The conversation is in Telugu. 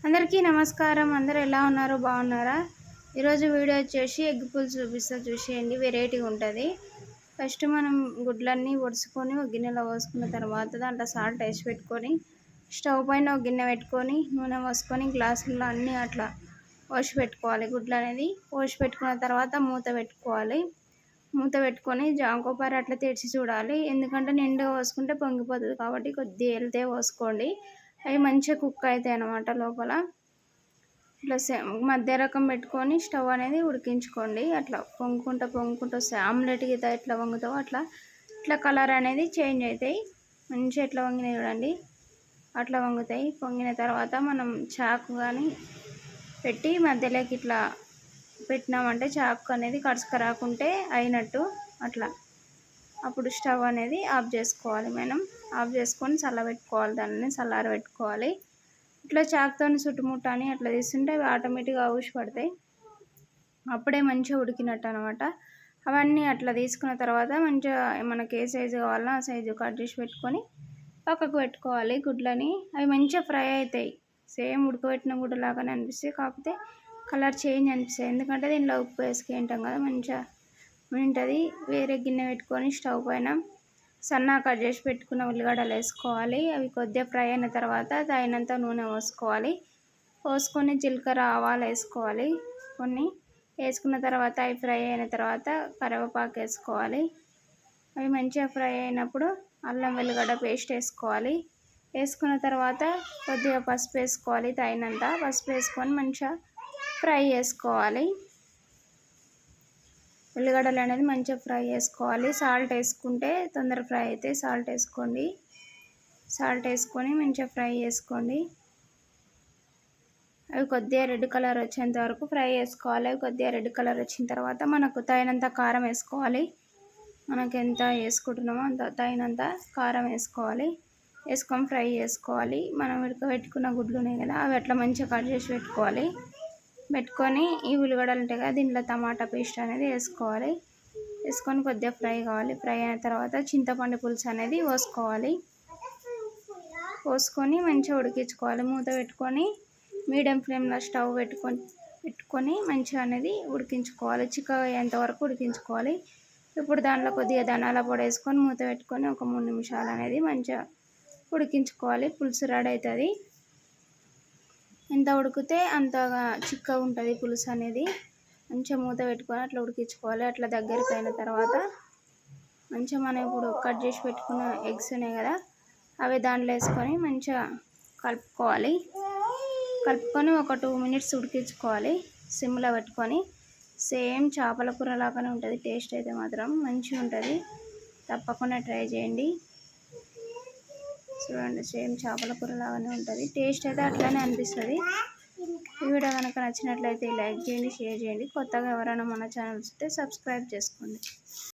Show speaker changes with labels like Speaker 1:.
Speaker 1: అందరికీ నమస్కారం. అందరూ ఎలా ఉన్నారు? బాగున్నారా? ఈరోజు వీడియో వచ్చేసి ఎగ్ పులుసు చూపిస్తా, చూసేయండి. వెరైటీగా ఉంటుంది. ఫస్ట్ మనం గుడ్లన్నీ ఒడుచుకొని ఒక గిన్నెలో పోసుకున్న తర్వాత దాంట్లో సాల్ట్ వేసి పెట్టుకొని స్టవ్ పైన ఒక గిన్నె పెట్టుకొని నూనె పోసుకొని గ్లాసుల్లో అన్నీ అట్లా పోసి పెట్టుకోవాలి. గుడ్లు అనేది పోసి పెట్టుకున్న తర్వాత మూత పెట్టుకోవాలి. మూత పెట్టుకొని జాంకోపార అట్లా తెరిచి చూడాలి. ఎందుకంటే నిండుగా పోసుకుంటే పొంగిపోతుంది కాబట్టి కొద్దిగా వెళ్తే పోసుకోండి. అవి మంచిగా కుక్ అవుతాయి అన్నమాట. లోపల ఇట్లా మధ్య రకం పెట్టుకొని స్టవ్ అనేది ఉడికించుకోండి. అట్లా పొంగుకుంటూ వస్తాయి. ఆమ్లెట్ గీత ఎట్లా పొంగుతావో ఇట్లా కలర్ అనేది చేంజ్ అవుతాయి. మంచిగా ఎట్లా పొంగినాయి చూడండి, అట్లా పొంగుతాయి. పొంగిన తర్వాత మనం చాకు కానీ పెట్టి మధ్యలోకి ఇట్లా పెట్టినామంటే చాకు అనేది కడుసుక రాకుంటే అయినట్టు. అట్లా అప్పుడు స్టవ్ అనేది ఆఫ్ చేసుకోవాలి. మనం ఆఫ్ చేసుకొని చల్లబెట్టుకోవాలి. దాన్ని చల్లారబెట్టుకోవాలి. ఇట్లా చాకుతో చుట్టుముట్ట అని అట్లా తీస్తుంటే అవి ఆటోమేటిక్గా ఊసి పడతాయి. అప్పుడే మంచిగా ఉడికినట్టు అనమాట. అవన్నీ అట్లా తీసుకున్న తర్వాత మంచిగా మనకి ఏ సైజు కావాలో ఆ సైజు కట్ చేసి పెట్టుకొని పక్కకు పెట్టుకోవాలి. గుడ్లని అవి మంచిగా ఫ్రై అవుతాయి. సేమ్ ఉడకబెట్టిన గుడ్డు లాగానే అనిపిస్తాయి, కాకపోతే కలర్ చేంజ్ అనిపిస్తాయి. ఎందుకంటే దీనిలో ఉప్పు వేసుకుంటాం కదా, మంచిగా ఉంటుంది. వేరే గిన్నె పెట్టుకొని స్టవ్ పైన సన్నగా కట్ చేసి పెట్టుకున్న ఉల్లిగడ్డలు వేసుకోవాలి. అవి కొద్దిగా ఫ్రై అయిన తర్వాత తగినంత నూనె పోసుకోవాలి. పోసుకొని జీలకర్ర ఆవాలు వేసుకోవాలి. కొన్ని వేసుకున్న తర్వాత అవి ఫ్రై అయిన తర్వాత కరివేపాకు వేసుకోవాలి. అవి మంచిగా ఫ్రై అయినప్పుడు అల్లం వెల్లిగడ్డ పేస్ట్ వేసుకోవాలి. వేసుకున్న తర్వాత కొద్దిగా పసుపు వేసుకోవాలి. తగినంత పసుపు వేసుకొని మంచిగా ఫ్రై చేసుకోవాలి. ఉల్లిగడ్డలు అనేది మంచిగా ఫ్రై చేసుకోవాలి. సాల్ట్ వేసుకుంటే తొందరగా ఫ్రై అయితే సాల్ట్ వేసుకోండి. సాల్ట్ వేసుకొని మంచిగా ఫ్రై చేసుకోండి. అవి కొద్దిగా రెడ్ కలర్ వచ్చేంత వరకు ఫ్రై చేసుకోవాలి. అవి కొద్దిగా రెడ్ కలర్ వచ్చిన తర్వాత మనకు తగినంత కారం వేసుకోవాలి. మనకు ఎంత వేసుకుంటున్నామో అంత తగినంత కారం వేసుకోవాలి. వేసుకొని ఫ్రై చేసుకోవాలి. మనం ఉడకబెట్టుకున్న గుడ్లు ఉన్నాయి కదా, అవి అట్లా మంచిగా కట్ చేసి పెట్టుకొని ఈ ఉల్లిగడ్డలు ఉంటాయి కదా, దీంట్లో టమాటా పేస్ట్ అనేది వేసుకోవాలి. వేసుకొని కొద్దిగా ఫ్రై కావాలి. ఫ్రై అయిన తర్వాత చింతపండు పులుసు అనేది పోసుకొని మంచిగా ఉడికించుకోవాలి. మూత పెట్టుకొని మీడియం ఫ్లేమ్లో స్టవ్ పెట్టుకొని మంచిగా అనేది ఉడికించుకోవాలి. చిక్కగా అయ్యేంత వరకు ఉడికించుకోవాలి. ఇప్పుడు దాంట్లో కొద్దిగా ధనియాల పొడి వేసుకొని మూత పెట్టుకొని ఒక 3 నిమిషాలు అనేది మంచిగా ఉడికించుకోవాలి. పులుసు రెడీ అవుతుంది. ఎంత ఉడికితే అంతగా చిక్కగా ఉంటుంది పులుసు అనేది. మంచిగా మూత పెట్టుకొని అట్లా ఉడికించుకోవాలి. అట్లా దగ్గరికి అయిన తర్వాత మంచిగా మనం ఇప్పుడు కట్ చేసి పెట్టుకున్న ఎగ్స్ ఉన్నాయి కదా, అవి దాంట్లో వేసుకొని మంచిగా కలుపుకొని ఒక 2 మినిట్స్ ఉడికించుకోవాలి. సిమ్లో పెట్టుకొని. సేమ్ చేపల కూర లాగానే ఉంటుంది. టేస్ట్ అయితే మాత్రం మంచిగా ఉంటుంది. తప్పకుండా ట్రై చేయండి. చూడండి, సేమ్ చేపల కూర లాగానే ఉంటుంది. టేస్ట్ అయితే అట్లానే అనిపిస్తుంది. ఈ వీడియో కనుక నచ్చినట్లయితే లైక్ చేయండి, షేర్ చేయండి. కొత్తగా ఎవరైనా మన ఛానల్ వస్తే సబ్స్క్రైబ్ చేసుకోండి.